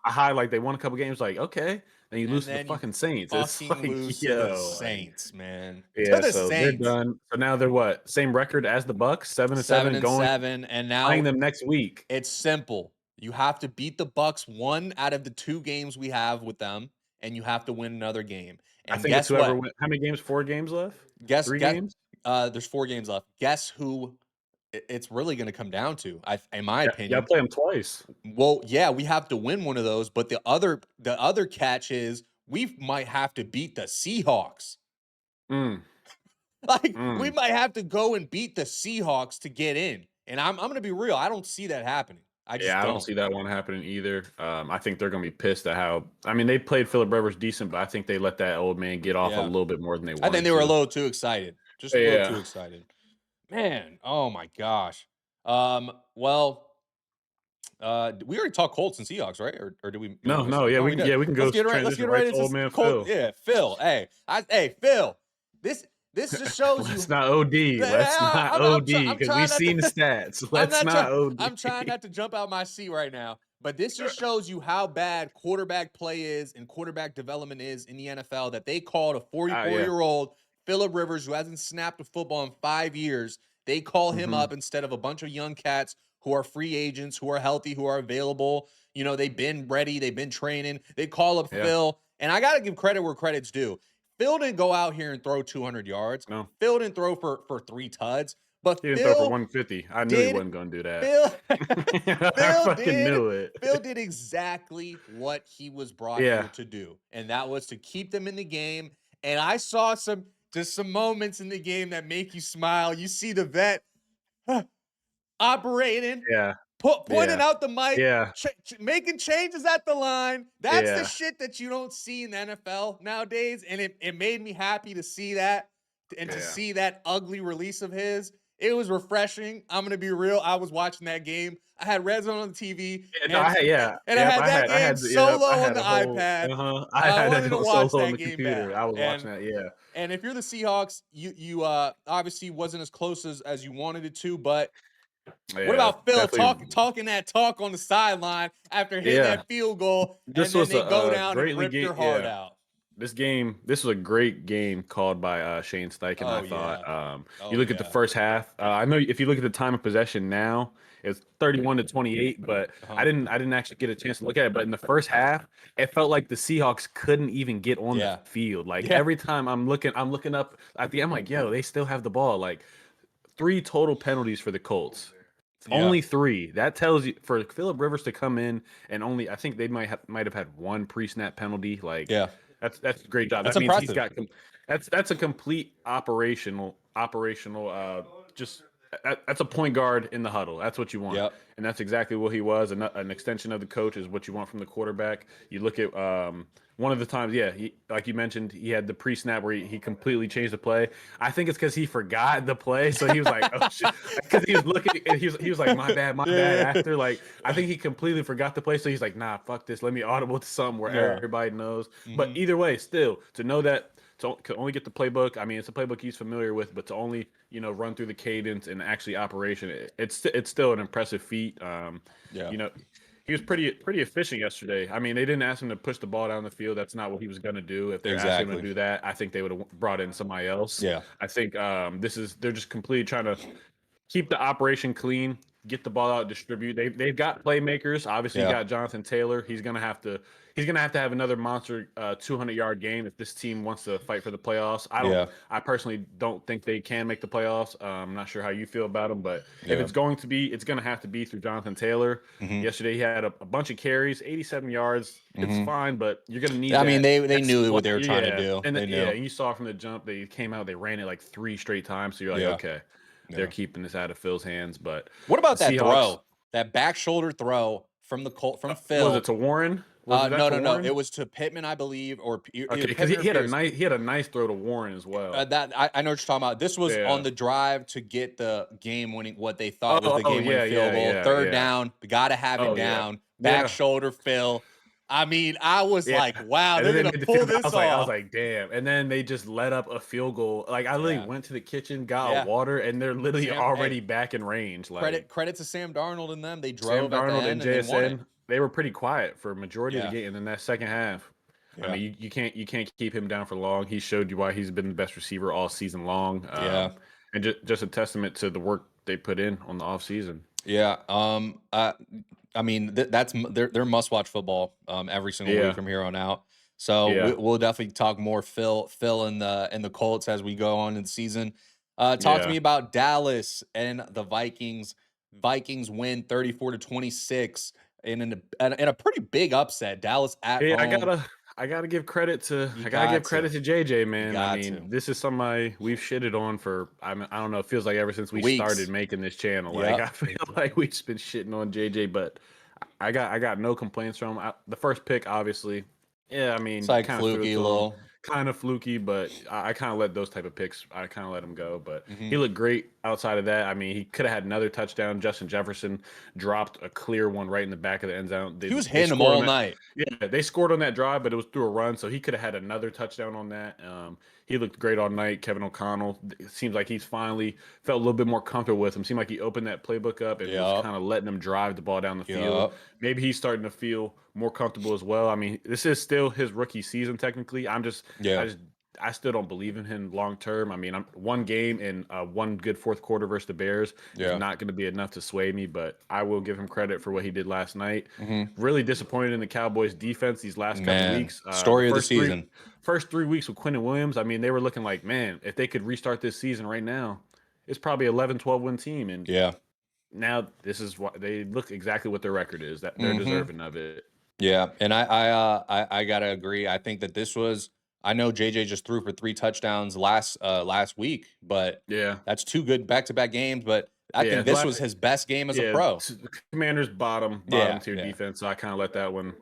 B: a high, like they won a couple games, like okay, then you
A: And
B: lose to the
A: then you
B: fucking Saints. It's
A: fucking
B: like
A: lose to the
B: yo, like
A: Saints, man. To
B: yeah.
A: the
B: So they're
A: Saints.
B: done. So now they're what same record as the Bucks,
A: 7
B: 7-7,
A: and
B: going
A: 7 and
B: playing
A: now
B: them next week.
A: it's simple. You have to beat the Bucks 1 out of the 2 games we have with them and you have to win another game.
B: I
A: And
B: think it's
A: guess
B: whoever
A: what?
B: win. How many games? 4 games left.
A: Guess
B: Three
A: guess
B: games.
A: there's 4 games left. Guess who it's really going to come down to. In my
B: Yeah, y'all
A: opinion.
B: play them twice.
A: Well, yeah, we have to win one of those, but the other catch is we might have to beat the Seahawks.
B: Mm,
A: Like we
B: mm.
A: might have to go and beat the Seahawks to get in. And I'm going to be real, I don't see that happening. I just
B: Yeah, I don't
A: don't.
B: see that one happening either. I think they're going to be pissed at how. I mean, they played Philip Rivers decent, but I think they let that old man get off a
A: Yeah.
B: little bit more than they
A: I think
B: wanted
A: they were a
B: to.
A: little too excited. Just a little too
B: Yeah.
A: excited. Man, oh my gosh. Well, we already talked Colts and Seahawks, right? Or did we
B: No,
A: miss
B: no,
A: it?
B: yeah,
A: Oh, we did.
B: we can go
A: Let's get right. Let's
B: transition
A: get
B: right
A: right
B: to
A: into
B: old man
A: Colt.
B: Phil.
A: Yeah, Phil. Hey, Phil. This just shows
B: Let's
A: you.
B: not OD. Let's not OD
A: I'm
B: because we've
A: trying not to.
B: seen the stats.
A: I'm
B: Let's
A: not trying.
B: not OD.
A: I'm trying not to jump out my seat right now. But this just shows you how bad quarterback play is and quarterback development is in the NFL. That they called a
B: Yeah.
A: 44-year-old Philip Rivers who hasn't snapped a football in 5 years. They call him
B: Hmm.
A: up instead of a bunch of young cats who are free agents, who are healthy, who are available. They've been ready, they've been training. They call up
B: Yeah.
A: Phil, and I got to give credit where credit's due. Phil didn't go out here and throw 200 yards.
B: No,
A: Phil didn't throw for 3 tuds, but
B: he didn't throw for
A: Phil
B: 150. I knew he
A: did
B: wasn't going to do that.
A: Phil
B: I
A: Phil
B: fucking
A: did
B: knew it.
A: Phil did exactly what he was brought here
B: Yeah.
A: to do, and that was to keep them in the game. And I saw some just some moments in the game that make you smile. You see the vet operating,
B: Yeah.
A: pointing
B: Yeah.
A: out the mic,
B: Yeah.
A: making changes at the line. That's the
B: Yeah.
A: shit that you don't see in the NFL nowadays. And it made me happy to see that and to
B: Yeah.
A: see that ugly release of his. It was refreshing. I'm gonna be real. I was watching that game. I had Red Zone on the TV,
B: Yeah, no,
A: and
B: I
A: I had that game
B: I
A: solo on
B: had
A: the
B: a whole
A: iPad.
B: I
A: I
B: had
A: wanted
B: that
A: to
B: on
A: watch
B: solo on
A: that
B: the
A: game
B: computer.
A: bad.
B: I was watching that, yeah.
A: And if you're the Seahawks, you obviously wasn't as close as you wanted it to, but what
B: Yeah,
A: about Phil
B: definitely.
A: talking that talk on the sideline after hitting
B: Yeah,
A: that field goal, and
B: this
A: then
B: was
A: they go
B: a
A: down and
B: greatly
A: rip
B: game.
A: your heart
B: Yeah,
A: out?
B: this was a great game called by Shane Steichen. I
A: Oh
B: thought.
A: yeah.
B: You
A: Oh
B: look at the
A: yeah.
B: first half. I know if you look at the time of possession now, it's 31-28. But
A: Uh-huh.
B: I didn't actually get a chance to look at it. But in the first half, it felt like the Seahawks couldn't even get on the
A: Yeah.
B: field. Like
A: Yeah.
B: every time I'm looking up at the. I'm like, yo, they still have the ball. Like three total penalties for the Colts.
A: Yeah.
B: Only three. That tells you for Philip Rivers to come in and only I think they might have had one pre-snap penalty. Like
A: Yeah.
B: that's a great job.
A: That's
B: That means
A: impressive.
B: that's a complete operational just that's a point guard in the huddle. That's what you want.
A: Yep.
B: And that's exactly what he was. An extension of the coach is what you want from the quarterback. You look at one of the times, yeah, like you mentioned, he had the pre-snap where he completely changed the play. I think it's because he forgot the play, so he was like, "Oh shit," because he was looking, and he was like, my bad."
A: Yeah.
B: After like, I think he completely forgot the play, so he's like, "Nah, fuck this. Let me audible to something where
A: Yeah.
B: everybody knows." But
A: Hmm.
B: either way, still to know that to only get the playbook. I mean, it's a playbook he's familiar with, but to only run through the cadence and actually operation, it's still an impressive feat.
A: Yeah.
B: You know, he was pretty efficient yesterday. I mean, they didn't ask him to push the ball down the field. That's not what he was going to do. If they asking him to
A: Exactly.
B: do that, I think they would have brought in somebody else.
A: Yeah.
B: I think they're just completely trying to keep the operation clean, get the ball out, distribute. They've got playmakers. Obviously, you
A: Yeah.
B: got Jonathan Taylor. He's gonna have to have another monster 200-yard game if this team wants to fight for the playoffs.
A: Yeah.
B: I personally don't think they can make the playoffs. I'm not sure how you feel about them, but if
A: Yeah.
B: it's going to be, it's going to have to be through Jonathan Taylor.
A: Hmm.
B: Yesterday he had a bunch of carries, 87 yards. It's
A: Hmm.
B: fine, but you're going to need
A: I mean, they
B: that
A: knew what
B: spot.
A: they were trying to
B: Yeah,
A: do.
B: and
A: They
B: yeah,
A: knew.
B: and you saw from the jump they came out, they ran it like three straight times. So you're like,
A: Yeah.
B: okay, they're
A: Yeah.
B: keeping this out of Phil's hands. But
A: What
B: the
A: about that
B: Seahawks,
A: throw? That back shoulder throw from from
B: was it
A: Phil.
B: to Warren? Was it that
A: No,
B: to
A: no, no. It
B: Warren?
A: was to Pittman, I believe, or
B: Okay,
A: either
B: because
A: Pittman or Pierce.
B: he had a nice throw to Warren as well.
A: That I know what you're talking about. This was on
B: Yeah.
A: the drive to get the game winning, what they thought was the
B: Oh
A: game winning
B: yeah,
A: field
B: yeah,
A: goal.
B: yeah,
A: Third
B: yeah.
A: down, got to have it
B: Oh yeah,
A: down. Back
B: yeah,
A: shoulder, Phil. I mean, I was
B: yeah.
A: like, wow,
B: And
A: they're
B: then they
A: gonna
B: made the
A: pull
B: field goal.
A: this
B: I was
A: off.
B: like, damn. And then they just let up a field goal. Like I literally
A: Yeah,
B: went to the kitchen, got
A: yeah.
B: water, and they're literally
A: Sam,
B: already
A: hey,
B: back in range. Like
A: credit to Sam Darnold and them. They
B: Sam
A: drove at the
B: Darnold and
A: end and they won it.
B: JSN, they were pretty quiet for a majority of the
A: Yeah,
B: game. And then that second half, I
A: yeah,
B: mean, you can't keep him down for long. He showed you why he's been the best receiver all season long.
A: yeah.
B: And just a testament to the work they put in on the offseason.
A: Yeah. I mean, they're must watch football every single week
B: Yeah,
A: from here on out. So
B: yeah,
A: we'll definitely talk more Phil and the Colts as we go on in the season. Talk to
B: yeah.
A: me about Dallas and the Vikings. Vikings win 34-26 in a pretty big upset. Dallas at
B: Yeah,
A: home. You
B: I gotta give
A: got
B: credit
A: to.
B: to JJ,
A: You
B: man. I
A: got
B: mean,
A: to.
B: this is somebody we've shitted on for I don't know, it feels like ever since we started
A: Weeks.
B: making this channel. Like I
A: Yep.
B: feel like we've just been shitting on JJ, but I got no complaints from him. The first pick, obviously, yeah, I
A: It's
B: mean,
A: like
B: kind of threw it
A: fluky a
B: to him,
A: little.
B: kind of fluky, but I kind of let those type of picks, I kind of let him go. But he
A: Hmm.
B: looked great outside of that. I mean, he could have had another touchdown. Justin Jefferson dropped a clear one right in the back of the end zone.
A: He was
B: They
A: hitting them
B: scored on
A: all
B: that.
A: night.
B: Yeah, they scored on that drive, but it was through a run, so he could have had another touchdown on that. He looked great all night. Kevin O'Connell, it seems like he's finally felt a little bit more comfortable with him. Seemed like he opened that playbook up and was
A: Yep.
B: kind of letting him drive the ball down the field.
A: Yep.
B: Maybe he's starting to feel more comfortable as well. I mean, this is still his rookie season technically.
A: Yeah.
B: I just I still don't believe in him long term. I mean, one game and one good fourth quarter versus the Bears is
A: Yeah.
B: not going to be enough to sway me, but I will give him credit for what he did last night.
A: Hmm.
B: Really disappointed in the Cowboys defense these last couple
A: Man,
B: weeks. The
A: story of the season.
B: first 3 weeks with Quentin Williams, I mean, they were looking like, man, if they could restart this season right now, it's probably 11, 12 win team. And
A: Yeah.
B: now this is what they look exactly what their record is, that they're
A: Hmm.
B: deserving of it.
A: Yeah, and I gotta agree. I think that this was I know JJ just threw for 3 touchdowns last week, but
B: Yeah.
A: that's 2 good back-to-back games, but I
B: Yeah.
A: think this was his best game as a
B: Yeah.
A: pro.
B: The Commanders bottom
A: Yeah,
B: tier
A: yeah.
B: defense. So I kind of let that one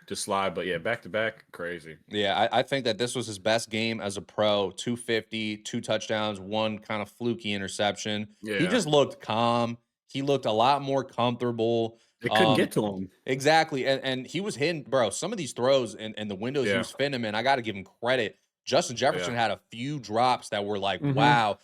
B: just slide. But yeah, back to back, crazy.
A: Yeah, I think that this was his best game as a pro. 250, 2 touchdowns, 1 kind of fluky interception. He
B: Yeah.
A: just looked calm. He looked a lot more comfortable.
B: They couldn't get
A: Um,
B: to him.
A: exactly. And he was hitting, bro. Some of these throws and the windows he
B: Yeah.
A: was fitting him in, I got to give him credit. Justin Jefferson
B: Yeah.
A: had a few drops that were like,
B: Hmm.
A: wow,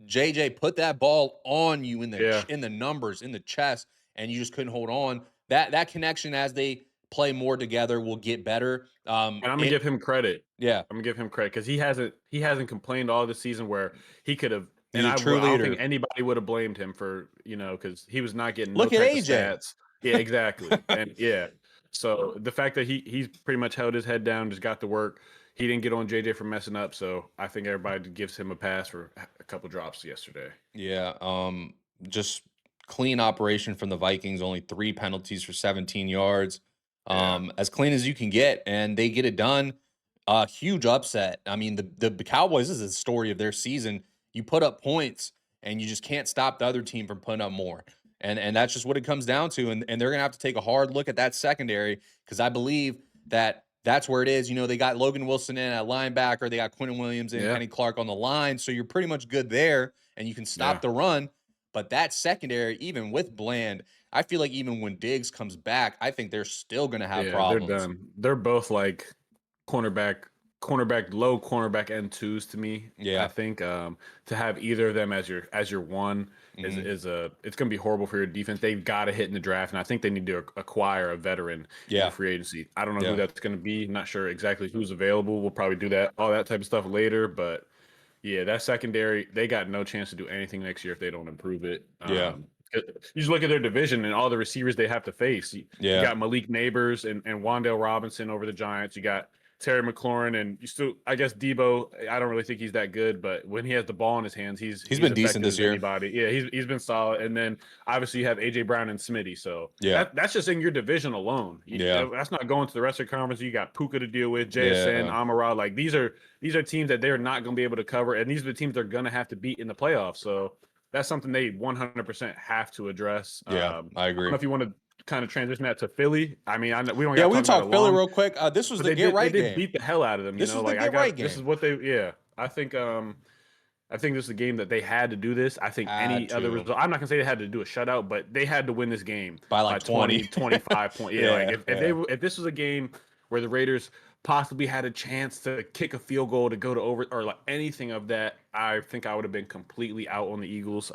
A: JJ put that ball on you
B: Yeah.
A: in the numbers, in the chest, and you just couldn't hold on. That connection as they play more together will get better.
B: And I'm gonna
A: It
B: give him credit.
A: Yeah,
B: I'm gonna give him credit because he hasn't complained all this season where he could have.
A: he's
B: And
A: a true
B: I don't think
A: leader.
B: anybody would have blamed him for because he was not getting no
A: Look at
B: type of
A: AJ.
B: stats. Yeah, exactly. And yeah, so the fact that he's pretty much held his head down, just got to work. He didn't get on JJ for messing up, so I think everybody gives him a pass for a couple drops yesterday.
A: Yeah, just clean operation from the Vikings. Only 3 penalties for 17 yards.
B: Yeah,
A: As clean as you can get, and they get it done. Huge upset. I mean, the Cowboys, this is the story of their season. You put up points, and you just can't stop the other team from putting up more. And that's just what it comes down to. And they're gonna have to take a hard look at that secondary because I believe that that's where it is. You know, they got Logan Wilson in at linebacker, they got Quentin Williams and
B: yeah,
A: Kenny Clark on the line, so you're pretty much good there, and you can
B: yeah.
A: stop the run. But that secondary, even with Bland, I feel like even when Diggs comes back, I think they're still gonna have
B: Yeah, they're
A: problems.
B: done. They're both like cornerback, low cornerback end twos to me. I
A: Yeah.
B: think to have either of them as your one
A: Hmm.
B: is a it's going to be horrible for your defense. They've got to hit in the draft, and I think they need to acquire a veteran in
A: Yeah.
B: free agency. I don't know who
A: Yeah.
B: that's going to be. Not sure exactly who's available. We'll probably do that all that type of stuff later, but yeah, that secondary, they got no chance to do anything next year if they don't improve it.
A: Yeah.
B: You just look at their division and all the receivers they have to face. You
A: Yeah.
B: got Malik Neighbors and Wandale Robinson over the Giants. You got Terry McLaurin and you still, I guess Debo. I don't really think he's that good, but when he has the ball in his hands,
A: He's
B: he's
A: been decent
B: effective
A: this
B: as
A: year.
B: anybody. Yeah, he's been solid. And then obviously you have AJ Brown and Smitty. So
A: Yeah.
B: that's just in your division alone.
A: Yeah.
B: That's not going to the rest of the conference. You got Puka to deal with, JSN,
A: Yeah.
B: Amara. Like these are teams that they're not going to be able to cover, and these are the teams they're going to have to beat in the playoffs. So that's something they 100% have to address.
A: Yeah. I
B: I don't
A: agree.
B: know if you want to kind of transition that to Philly. I mean, I know we don't
A: Yeah,
B: got to
A: we
B: talk about it
A: talked Philly
B: long,
A: real quick. This was
B: but
A: the get
B: they
A: right
B: did
A: game.
B: beat the hell out of them.
A: This was the
B: Like
A: get right
B: this is
A: game.
B: what they yeah. I think this is a game that they had to do this. I think
A: Had
B: any other
A: to
B: result, I'm not gonna say they had to do a shutout, but they had to win this game
A: by
B: by
A: like 20.
B: 20, 25 points. Yeah, like
A: Yeah. Yeah.
B: if this was a game where the Raiders possibly had a chance to kick a field goal to go to over or like anything of that, I think I would have been completely out on the Eagles.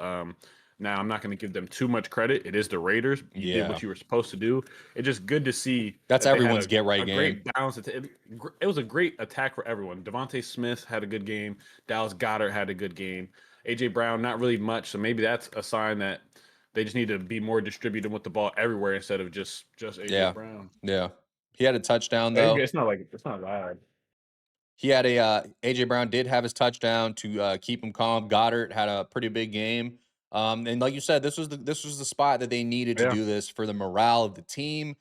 B: Now I'm not going to give them too much credit. It is the Raiders. You did
A: Yeah.
B: what you were supposed to do. It's just good to see
A: That's
B: that they had
A: everyone's get right
B: a
A: game.
B: great balance. It was a great attack for everyone. Devontae Smith had a good game. Dallas Goedert had a good game. AJ Brown, not really much. So maybe that's a sign that they just need to be more distributed with the ball everywhere instead of just AJ
A: Yeah.
B: Brown.
A: Yeah. He had a touchdown
B: Hey,
A: though.
B: it's not loud.
A: He had a AJ Brown did have his touchdown to keep him calm. Goddard had a pretty big game. And like you said, this was the spot that they needed to
B: Yeah.
A: do this for the morale of the team.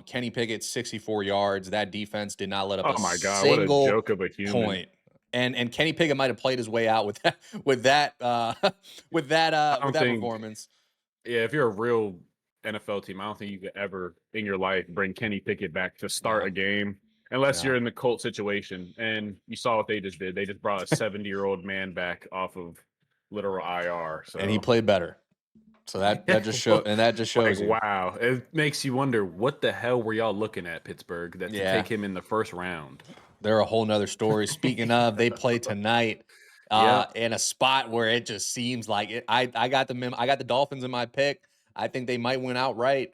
A: Kenny Pickett 64 yards. That defense did not let up
B: Oh
A: a
B: my God, what a
A: single
B: joke of a human.
A: point. And Kenny Pickett might have played his way out with that
B: I
A: with
B: don't
A: that
B: think,
A: performance.
B: yeah, if you're a real NFL team, I don't think you could ever in your life bring Kenny Pickett back to start
A: No,
B: a game unless you're
A: no.
B: in the Colt situation. And you saw what they just did. They just brought a 70-year-old man back off of literal IR.
A: And he
B: So,
A: played better. So that just show and that just
B: like,
A: shows you.
B: wow. It makes you wonder what the hell were y'all looking at, Pittsburgh, that to
A: Yeah.
B: take him in the first round?
A: They're a whole nother story. Speaking of, they play tonight
B: Yeah.
A: in a spot where it just seems like it. I got I got the Dolphins in my pick. I think they might win outright.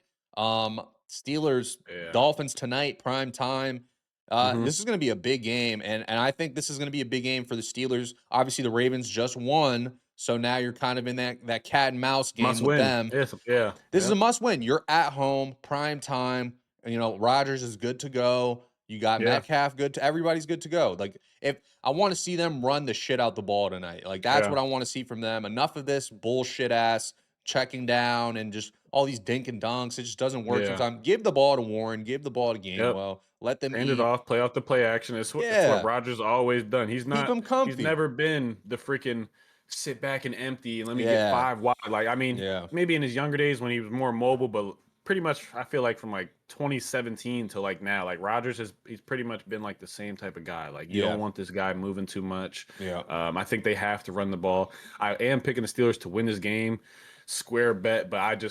A: Steelers,
B: Yeah.
A: Dolphins tonight, prime time.
B: Hmm.
A: This is going to be a big game, and I think this is going to be a big game for the Steelers. Obviously, the Ravens just won, so now you're kind of in that cat and mouse game
B: Must
A: with
B: win.
A: them.
B: Yes. Yeah.
A: This is
B: Yeah.
A: a must win. You're at home, prime time. You know, Rodgers is good to go. You got
B: Yeah.
A: Metcalf good to everybody's good to go. Like if I want to see them run the shit out the ball tonight. Like that's
B: Yeah.
A: what I want to see from them. Enough of this bullshit ass checking down and just all these dink and dunks. It just doesn't work
B: Yeah.
A: sometimes. Give the ball to Warren, give the ball to
B: Yep.
A: Gainwell. Let them
B: Hand it
A: eat.
B: off, play off the play action. It's what
A: Yeah.
B: Rodgers always done.
A: Keep them
B: He's
A: comfy.
B: never been the freaking sit back and empty and let me get
A: Yeah.
B: 5 wide. Like, I mean,
A: Yeah.
B: maybe in his younger days when he was more mobile, but pretty much I feel like from like 2017 to like now, like Rodgers he's pretty much been like the same type of guy. Like you don't
A: Yeah.
B: want this guy moving too much.
A: Yeah.
B: I think they have to run the ball. I am picking the Steelers to win this game, square bet, but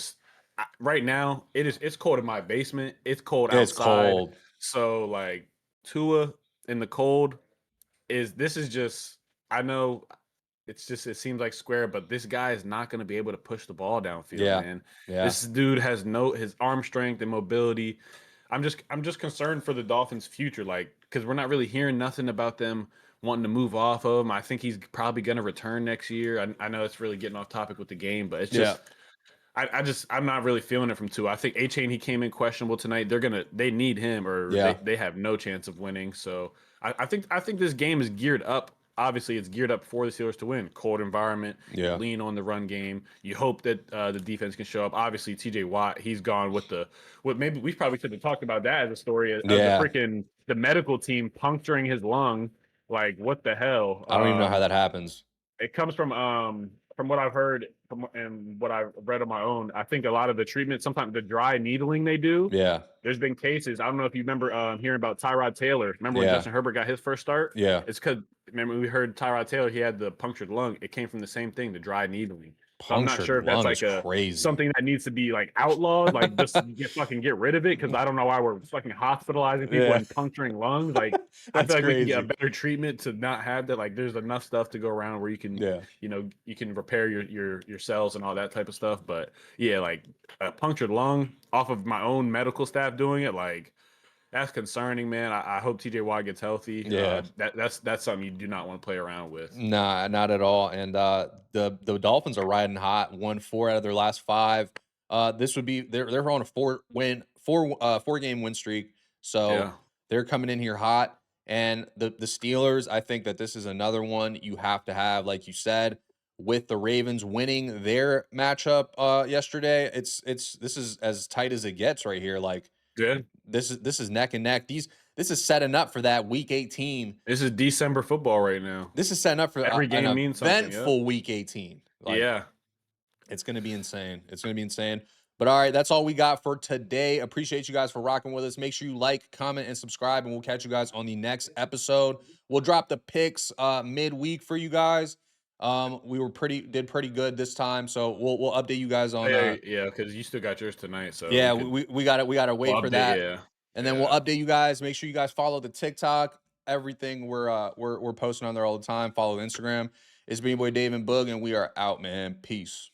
B: right now it's cold in my basement. It's cold
A: It's
B: outside.
A: cold.
B: So like Tua in the cold this is just I know it seems like square, but this guy is not going to be able to push the ball downfield,
A: Yeah.
B: man.
A: Yeah.
B: This dude has no his arm strength and mobility. I'm just concerned for the Dolphins' future, like because we're not really hearing nothing about them wanting to move off of him. I think he's probably going to return next year. I know it's really getting off topic with the game, but it's
A: Yeah.
B: just I'm not really feeling it from two. I think A Chain he came in questionable tonight. They need him or
A: Yeah.
B: they have no chance of winning. So I think this game is geared up. Obviously, it's geared up for the Steelers to win. Cold environment. You
A: Yeah.
B: lean on the run game. You hope that the defense can show up. Obviously, T.J. Watt he's gone with the what maybe we probably should have talked about that as a story of the
A: Yeah.
B: freaking the medical team puncturing his lung. Like what the hell?
A: I don't even know how that happens.
B: It comes from what I've heard and what I've read on my own. I think a lot of the treatment, sometimes the dry needling they do.
A: Yeah.
B: There's been cases. I don't know if you remember hearing about Tyrod Taylor. Remember when
A: Yeah.
B: Justin Herbert got his first start?
A: Yeah.
B: It's because remember we heard Tyrod Taylor. He had the punctured lung. It came from the same thing, the dry needling. So I'm not
A: Punctured
B: sure if that's
A: lung
B: like
A: is
B: a
A: crazy.
B: something that needs to be like outlawed, like just get rid of it. Because I don't know why we're fucking hospitalizing people
A: Yeah.
B: and puncturing lungs. Like I
A: That's
B: feel like we can get a
A: crazy.
B: better treatment to not have that. Like there's enough stuff to go around where
A: Yeah.
B: you can repair your cells and all that type of stuff. But yeah, like a punctured lung off of my own medical staff doing it, like that's concerning, man. I hope TJ Watt gets healthy.
A: Yeah.
B: That's something you do not want to play around with.
A: Nah, not at all. And the Dolphins are riding hot. Won 4 out of their last 5. This would be they're on a 4 game win streak. So
B: Yeah,
A: they're coming in here hot. And the Steelers, I think that this is another one you have to have, like you said, with the Ravens winning their matchup yesterday. It's this is as tight as it gets right here. Like
B: good.
A: this is neck and neck. This is setting up for that week 18.
B: This is December football right now.
A: This is setting up for
B: Every
A: an
B: game means something. Yep.
A: eventful week 18. Like
B: Yeah.
A: it's going to be insane. It's going to be insane. But all right, that's all we got for today. Appreciate you guys for rocking with us. Make sure you like, comment, and subscribe, and we'll catch you guys on the next episode. We'll drop the picks midweek for you guys. We did pretty good this time, so we'll update you guys on
B: Yeah, yeah, because you still got yours tonight, so
A: yeah, we gotta
B: we'll
A: wait for
B: update.
A: that.
B: Yeah,
A: And then we'll
B: yeah.
A: update you guys. Make sure you guys follow the TikTok. Everything we're posting on there all the time. Follow the Instagram. It's me boy Dave and Boog, and we are out, man. Peace.